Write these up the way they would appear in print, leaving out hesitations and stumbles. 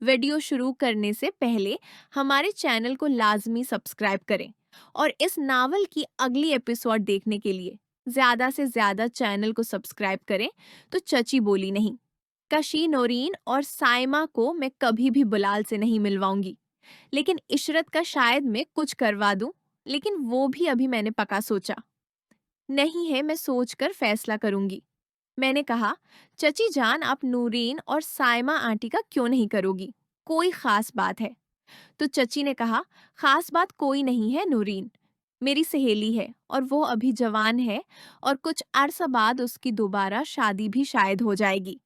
Video शुरू करने से पहले हमारे चैनल को लाजमी सब्सक्राइब करें और इस नावल की अगली एपिसोड देखने के लिए ज्यादा से ज्यादा चैनल को सब्सक्राइब करें। तो चची बोली नहीं, कशी, नौरीन और साइमा को मैं कभी भी बिलाल से नहीं मिलवाऊंगी, लेकिन इशरत का शायद मैं कुछ करवा दूं, लेकिन वो भी अभी मैंने पक्का सोचा नहीं है, मैं सोचकर फैसला करूंगी। मैंने कहा, चची जान आप नूरीन और साइमा आंटी का क्यों नहीं करोगी? कोई खास बात है? तो चची ने कहा, खास बात कोई नहीं है नूरीन, मेरी सहेली है और वो अभी जवान है और कुछ अरसा बाद उसकी दोबारा शादी भी शायद हो जाएगी।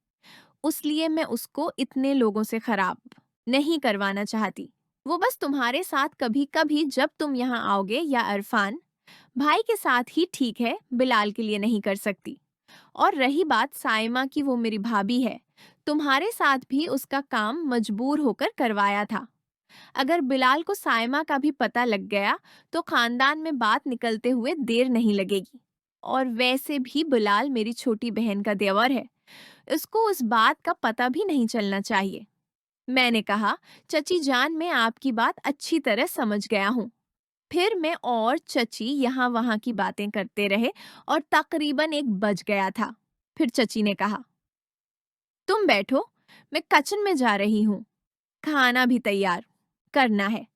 उसलिए मैं उसको इतने लोगों से खराब नहीं करवाना चाहती। वो बस तुम्हारे साथ कभी कभी जब तुम यहाँ आओगे या अरफान भाई के साथ ही ठीक है, बिलाल के लिए नहीं कर सकती। और रही बात साइमा की, वो मेरी भाभी है, तुम्हारे साथ भी उसका काम मजबूर होकर करवाया था। अगर बिलाल को साइमा का भी पता लग गया तो खानदान में बात निकलते हुए देर नहीं लगेगी। और वैसे भी बिलाल मेरी छोटी बहन का देवर है, उसको उस बात का पता भी नहीं चलना चाहिए। मैंने कहा, चची जान मैं आपकी बात अच्छी तरह समझ गया हूँ। फिर मैं और चची यहाँ वहाँ की बातें करते रहे और तकरीबन 1 बज गया था। फिर चची ने कहा, तुम बैठो, मैं किचन में जा रही हूँ, खाना भी तैयार करना है।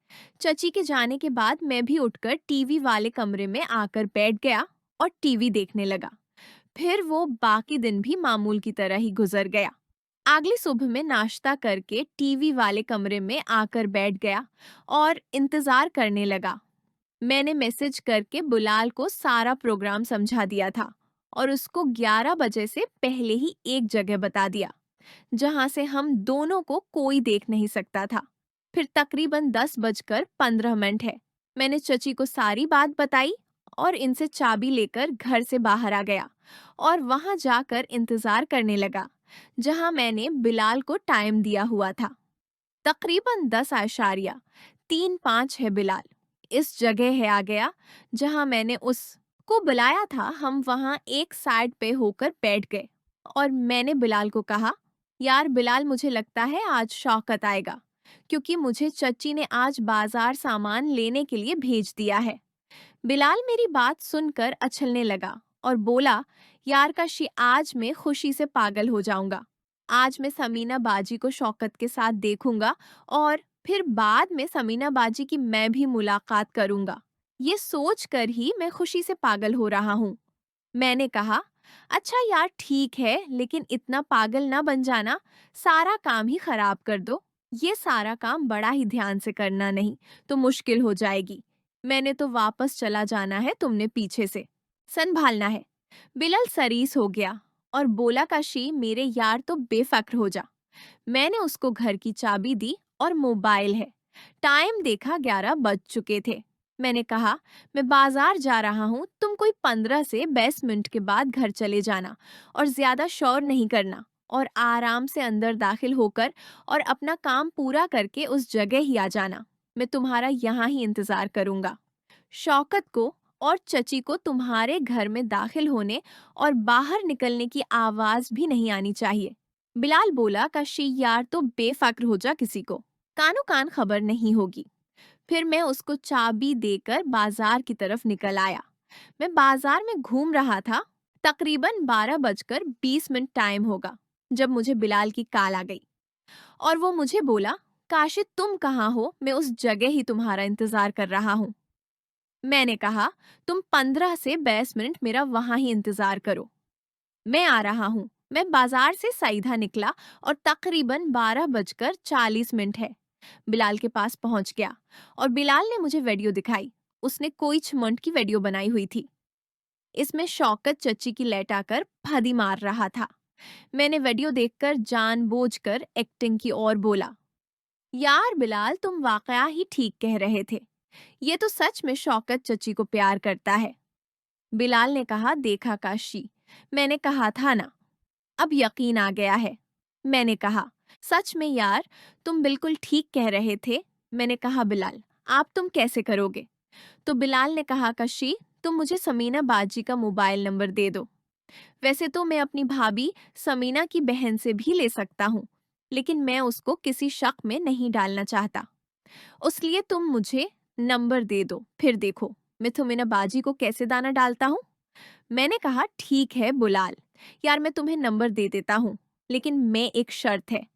चची के जाने के बाद मैं भी उठकर टीवी वाले कमरे में आकर बैठ गया और टीवी देखने लगा। फिर वो बाकी दिन भी मामूल की तरह ही गुजर गया। अगली सुबह में नाश्ता करके टीवी वाले कमरे में आकर बैठ गया और इंतजार करने लगा। मैंने मैसेज करके बुलाल को सारा प्रोग्राम समझा दिया था और उसको 11 बजे से पहले ही एक जगह बता दिया जहां से हम दोनों को कोई देख नहीं सकता था। फिर तकरीबन 10:15 है, मैंने चची को सारी बात बताई और इनसे चाबी लेकर घर से बाहर आ गया और वहां जाकर इंतजार करने लगा जहां मैंने बिलाल को टाइम दिया हुआ था। तकरीबन 10:35 है बिलाल इस जगह है आ गया जहां मैंने उसको बुलाया था। हम वहां एक साइड पे होकर बैठ गए और मैंने बिलाल को कहा, यार बिलाल, मुझे लगता है आज शौकत आएगा क्योंकि मुझे चची ने आज बाजार सामान लेने के लिए भेज दिया है। बिलाल मेरी बात सुनकर अछलने लगा और बोला, यार काशी, आज मैं खुशी से पागल हो जाऊंगा। आज मैं समीना बाजी को शौकत के साथ देखूंगा और फिर बाद में समीना बाजी की मैं भी मुलाकात करूंगा। ये सोचकर ही मैं खुशी से पागल हो रहा हूँ। मैंने कहा, अच्छा यार ठीक है, लेकिन इतना पागल ना बन जाना, सारा काम ही खराब कर दो। ये सारा काम बड़ा ही ध्यान से करना नहीं तो मुश्किल हो जाएगी। मैंने तो वापस चला जाना है, तुमने पीछे से संभालना है। बिलाल सरीस हो गया और बोला, काशी मेरे यार तो बेफिक्र हो जा। मैंने उसको घर की चाबी दी और मोबाइल है। टाइम देखा, 11 बज चुके थे। मैंने कहा, मैं बाजार जा रहा हूँ, तुम कोई 15 से 20 मिनट के बाद घर चले जाना और ज्यादा शोर नहीं करना और आराम से अंदर दाखिल होकर और अपना काम पूरा करके उस जगह ही आ जाना। मैं तुम्हारा यहाँ ही इंतजार करूंगा। शौकत को और चची को तुम्हारे घर में दाखिल होने और बाहर निकलने की आवाज भी नहीं आनी चाहिए। बिलाल बोला, काशी यार तो बेफिक्र हो जा, किसी को कानो कान खबर नहीं होगी। फिर मैं उसको चाबी देकर बाजार की तरफ निकल आया। मैं बाजार में घूम रहा था। तकरीबन 12:20 टाइम होगा जब मुझे बिलाल की कॉल आ गई और वो मुझे बोला, काशिद तुम कहाँ हो? मैं उस जगह ही तुम्हारा इंतजार कर रहा हूँ। मैंने कहा, तुम 15 से 20 मिनट मेरा वहां ही इंतजार करो, मैं आ रहा हूँ। मैं बाजार से सीधा निकला और तकरीबन 12:40 है, बिलाल के पास पहुंच गया और बिलाल ने मुझे वीडियो दिखाई। उसने कोई छमंट की वीडियो बनाई हुई थी। इसमें शौकत चच्ची की लेटाकर फदी मार रहा था। मैंने वीडियो देखकर जानबूझकर एक्टिंग की और बोला, यार बिलाल, तुम वाकया ही ठीक कह रहे थे, ये तो सच में शौकत चच्ची को प्यार करता है। बिलाल ने कहा, देखा काशी, मैंने कहा था ना, अब यकीन आ गया है। मैंने कहा, सच में यार, तुम बिल्कुल ठीक कह रहे थे। मैंने कहा, बिलाल आप तुम कैसे करोगे? तो बिलाल ने कहा, कशी तुम मुझे समीना बाजी का मोबाइल नंबर दे दो। वैसे तो मैं अपनी भाभी समीना की बहन से भी ले सकता हूँ, लेकिन मैं उसको किसी शक में नहीं डालना चाहता। उसलिए तुम मुझे नंबर दे दो, फिर देखो मैं तुमिनाबाजी को कैसे दाना डालता हूँ। मैंने कहा, ठीक है बुलाल, यार मैं तुम्हें नंबर दे देता हूँ, लेकिन मैं एक शर्त है।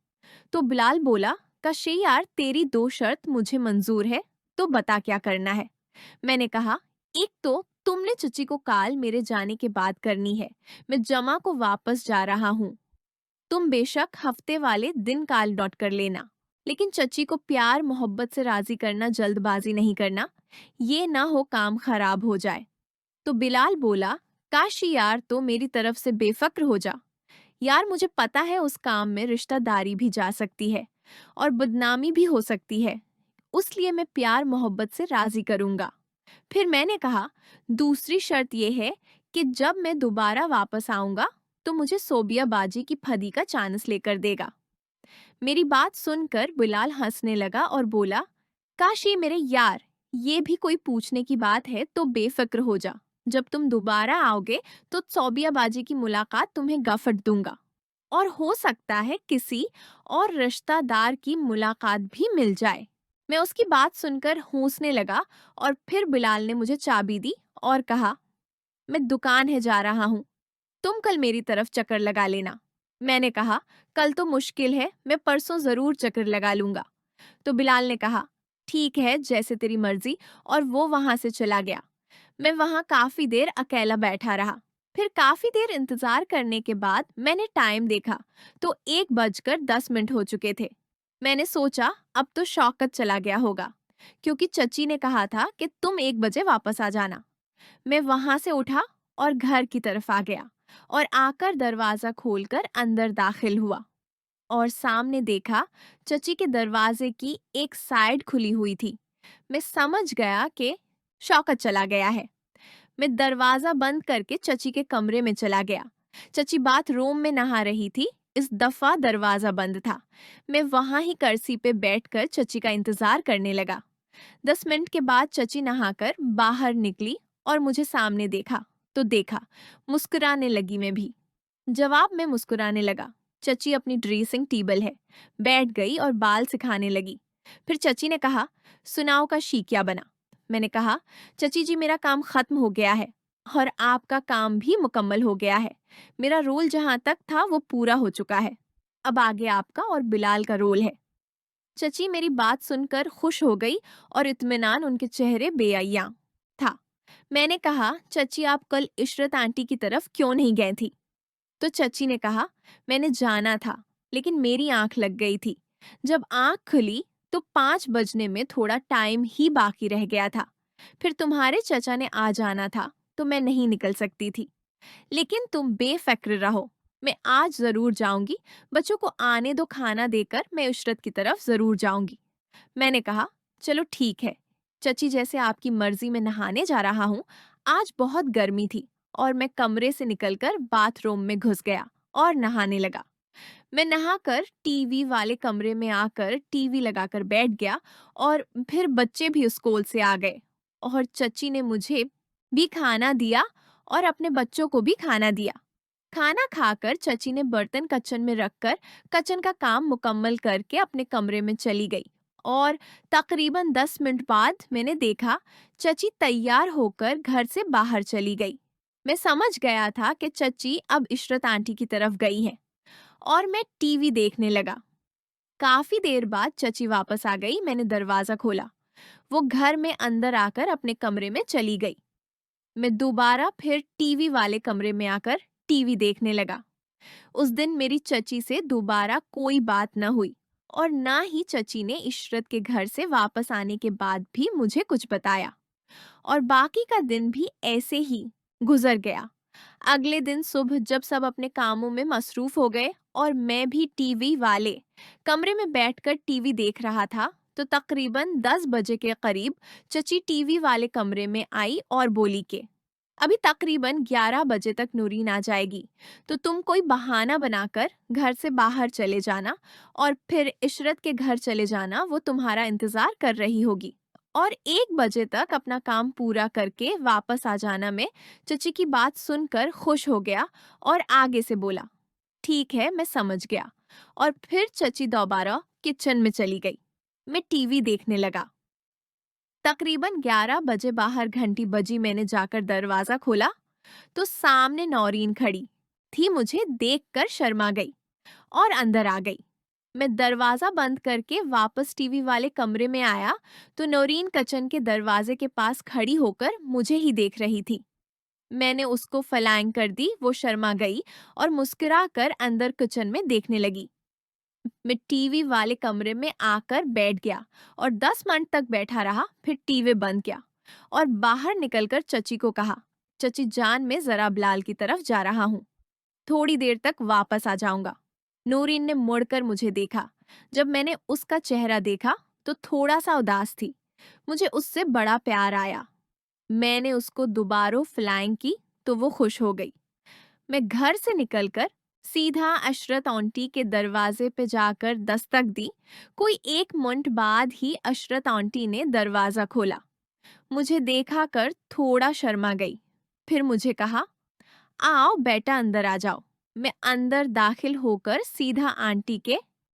तो बिलाल बोला, कशी यार तेरी 2 शर्त मुझे मंजूर है, तो बता क्या करना है। मैंने कहा, एक तो तुमने चची को काल मेरे जाने के बाद करनी है। मैं जमा को वापस जा रहा हूँ। तुम बेशक हफ्ते वाले दिन काल नोट कर लेना, लेकिन चची को प्यार मोहब्बत से राजी करना, जल्दबाजी नहीं करना। ये ना हो काम खराब हो जाए। तो बिलाल बोला, काशी यार तो मेरी तरफ से बेफिक्र हो जा। यार मुझे पता है उस काम में रिश्तेदारी भी जा सकती है और बदनामी भी हो सकती है, उसलिए मैं प्यार मोहब्बत से राजी करूंगा। फिर मैंने कहा, दूसरी शर्त यह है कि जब मैं दोबारा वापस आऊंगा तो मुझे सोबिया बाजी की फदी का चांस लेकर देगा। मेरी बात सुनकर बिलाल हंसने लगा और बोला, काशी मेरे यार, ये भी कोई पूछने की बात है तो बेफिक्र हो जा। जब तुम दोबारा आओगे तो सोबिया बाजी की मुलाकात तुम्हें गफट दूंगा, और हो सकता है किसी और रिश्तेदार की मुलाकात भी मिल जाए। मैं उसकी बात सुनकर हंसने लगा और फिर बिलाल ने मुझे चाबी दी और कहा, मैं दुकान है जा रहा हूँ, तुम कल मेरी तरफ चक्कर लगा लेना। मैंने कहा, कल तो मुश्किल है, मैं परसों जरूर चक्कर लगा लूंगा। तो बिलाल ने कहा, ठीक है जैसे तेरी मर्जी, और वो वहां से चला गया। मैं वहां काफी देर अकेला बैठा रहा। फिर काफी देर इंतजार करने के बाद मैंने टाइम देखा तो 1:10 हो चुके थे। मैंने सोचा अब तो शौकत चला गया होगा, क्योंकि चची ने कहा था कि तुम 1 बजे वापस आ जाना। मैं वहां से उठा और घर की तरफ आ गया और आकर दरवाजा खोलकर अंदर दाखिल हुआ और सामने देखा चची के दरवाजे की एक साइड खुली हुई थी। मैं समझ गया कि शौकत चला गया है। मैं दरवाजा बंद करके चची के कमरे में चला गया। चची बाथरूम में नहा रही थी, इस दफा दरवाजा बंद था। मैं वहां ही कर्सी पे बैठकर चची का इंतजार करने लगा। 10 मिनट के बाद चची नहाकर बाहर निकली और मुझे सामने देखा तो देखा, मुस्कुराने लगी मैं भी। जवाब में मुस्कुराने लगा। चची अपनी ड्रेसिंग टेबल है बैठ गई और बाल सिखाने लगी। फिर चची ने कहा, सुनाओ का शी क्या बना। मैंने कहा, चची जी मेरा काम खत्म हो गया है और आपका काम भी मुकम्मल हो गया है। मेरा रोल जहां तक था वो पूरा हो चुका है। अब आगे आपका और बिलाल का रोल है। चची मेरी बात सुनकर खुश हो गई और इत्मीनान उनके चेहरे बेअय्या था। मैंने कहा, चची आप कल इशरत आंटी की तरफ क्यों नहीं गए थी। तो चची ने कहा, मैंने जाना था, लेकिन मेरी आंख लग गई थी। जब आंख खुली तो 5 बजने में थोड़ा टाइम ही बाकी रह गया था। फिर तुम्हारे चचा ने आ जाना था तो मैं नहीं निकल सकती थी। लेकिन तुम बेफिक्र रहो, मैं आज जरूर जाऊंगी। बच्चों को आने दो, खाना देकर मैं इशरत की तरफ जरूर जाऊंगी। मैंने कहा, चलो ठीक है चची, जैसे आपकी मर्जी में नहाने जा रहा हूँ। आज बहुत गर्मी थी और मैं कमरे से निकलकर बाथरूम में घुस गया और नहाने लगा। मैं नहाकर टीवी वाले कमरे में आकर टीवी लगाकर बैठ गया और फिर बच्चे भी स्कूल से आ गए और चची ने मुझे भी खाना दिया और अपने बच्चों को भी खाना दिया। खाना खाकर चची ने बर्तन किचन में रखकर किचन का काम मुकम्मल करके अपने कमरे में चली गई और तकरीबन 10 मिनट बाद मैंने देखा चची तैयार होकर घर से बाहर चली गई। मैं समझ गया था कि चची अब इशरत आंटी की तरफ गई है और मैं टीवी देखने लगा। काफी देर बाद चची वापस आ गई। मैंने दरवाजा खोला, वो घर में अंदर आकर अपने कमरे में चली गई। मैं दोबारा फिर टीवी वाले कमरे में आकर टीवी देखने लगा। उस दिन मेरी चची से दोबारा कोई बात न हुई और ना ही चची ने इशरत के घर से वापस आने के बाद भी मुझे कुछ बताया, और बाकी का दिन भी ऐसे ही गुजर गया। अगले दिन सुबह जब सब अपने कामों में मसरूफ हो गए और मैं भी टीवी वाले कमरे में बैठकर टीवी देख रहा था तो तकरीबन 10 बजे के करीब चची टीवी वाले कमरे में आई और बोली कि अभी तकरीबन 11 बजे तक नूरीन आ जाएगी, तो तुम कोई बहाना बनाकर घर से बाहर चले जाना और फिर इशरत के घर चले जाना, वो तुम्हारा इंतजार कर रही होगी, और 1 बजे तक अपना काम पूरा करके वापस आ जाना। मैं चची की बात सुनकर खुश हो गया और आगे से बोला, ठीक है मैं समझ गया, और फिर चची दोबारा किचन में चली गई। मैं टीवी देखने लगा। तकरीबन 11 बजे बाहर घंटी बजी। मैंने जाकर दरवाजा खोला तो सामने नौरीन खड़ी थी। मुझे देखकर शर्मा गई और अंदर आ गई। मैं दरवाजा बंद करके वापस टीवी वाले कमरे में आया तो नौरीन किचन के दरवाजे के पास खड़ी होकर मुझे ही देख रही थी। मैंने उसको फलांग कर दी। वो शर्मा गई और मुस्कुराकर अंदर किचन में देखने लगी। मैं टीवी वाले कमरे में आकर बैठ गया और 10 मिनट तक बैठा रहा। फिर टीवी बंद किया और बाहर निकलकर चची को कहा, चची जान, मैं जरा बिलाल की तरफ जा रहा हूँ, थोड़ी देर तक वापस आ जाऊंगा। नूरीन ने मुड़कर मुझे देखा। जब मैंने उसका चेहरा देखा तो थोड़ा सा उदास थी। मुझे उससे बड़ा प्यार आया। मैंने उसको दोबारा फ्लाइंग की तो वो खुश हो गई। मैं घर से निकलकर सीधा अशरत आंटी के दरवाजे पे जाकर दस्तक दी। कोई 1 मिनट बाद ही अशरत आंटी ने दरवाजा खोला। मुझे देखा कर थोड़ा शर्मा गई। फिर मुझे कहा, आओ बेटा अंदर आ जाओ। मैं अंदर दाखिल होकर सीधा आंटी के